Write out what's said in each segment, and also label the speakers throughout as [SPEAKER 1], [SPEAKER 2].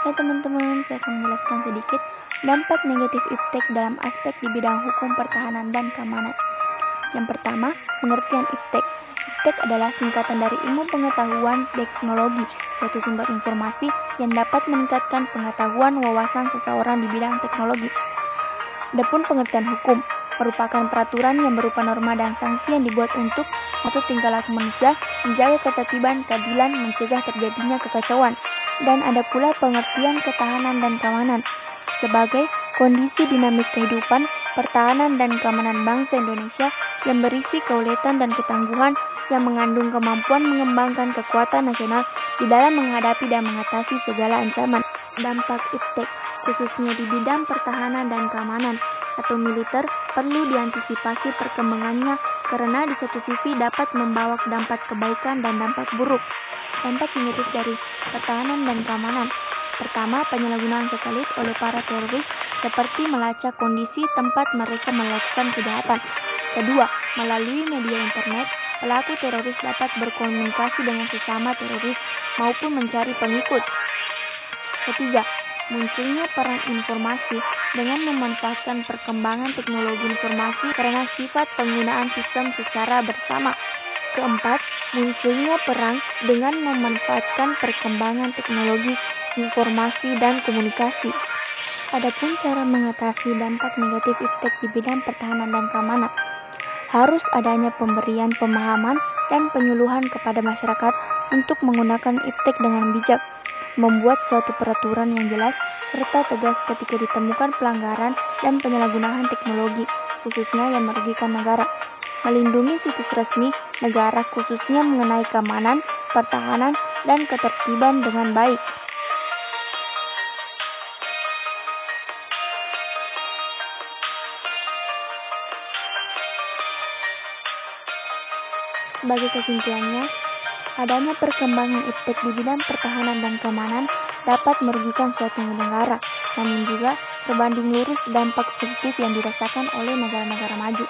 [SPEAKER 1] Hai teman-teman, saya akan menjelaskan sedikit dampak negatif iptek dalam aspek di bidang hukum pertahanan dan keamanan. Yang pertama, pengertian iptek. Iptek adalah singkatan dari ilmu pengetahuan teknologi, suatu sumber informasi yang dapat meningkatkan pengetahuan wawasan seseorang di bidang teknologi. Adapun pengertian hukum merupakan peraturan yang berupa norma dan sanksi yang dibuat untuk mengatur tingkah laku manusia, menjaga ketertiban, keadilan, mencegah terjadinya kekacauan. Dan ada pula pengertian ketahanan dan keamanan sebagai kondisi dinamik kehidupan, pertahanan dan keamanan bangsa Indonesia yang berisi keuletan dan ketangguhan yang mengandung kemampuan mengembangkan kekuatan nasional di dalam menghadapi dan mengatasi segala ancaman. Dampak iptek khususnya di bidang pertahanan dan keamanan atau militer perlu diantisipasi perkembangannya karena di satu sisi dapat membawa dampak kebaikan dan dampak buruk. Dampak negatif dari pertahanan dan keamanan. Pertama, penyalahgunaan satelit oleh para teroris seperti melacak kondisi tempat mereka melakukan kejahatan. Kedua, melalui media internet, pelaku teroris dapat berkomunikasi dengan sesama teroris maupun mencari pengikut. Ketiga, munculnya perang informasi dengan memanfaatkan perkembangan teknologi informasi karena sifat penggunaan sistem secara bersama. Keempat, munculnya perang dengan memanfaatkan perkembangan teknologi informasi dan komunikasi. Adapun cara mengatasi dampak negatif iptek di bidang pertahanan dan keamanan, harus adanya pemberian pemahaman dan penyuluhan kepada masyarakat untuk menggunakan iptek dengan bijak, membuat suatu peraturan yang jelas serta tegas ketika ditemukan pelanggaran dan penyalahgunaan teknologi, khususnya yang merugikan negara. Melindungi situs resmi negara khususnya mengenai keamanan, pertahanan, dan ketertiban dengan baik. Sebagai kesimpulannya, adanya perkembangan iptek di bidang pertahanan dan keamanan dapat merugikan suatu negara, namun juga berbanding lurus dampak positif yang dirasakan oleh negara-negara maju.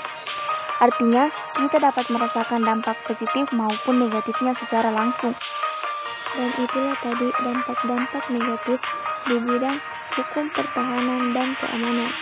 [SPEAKER 1] Artinya, kita dapat merasakan dampak positif maupun negatifnya secara langsung. Dan itulah tadi dampak-dampak negatif di bidang hukum pertahanan dan keamanan.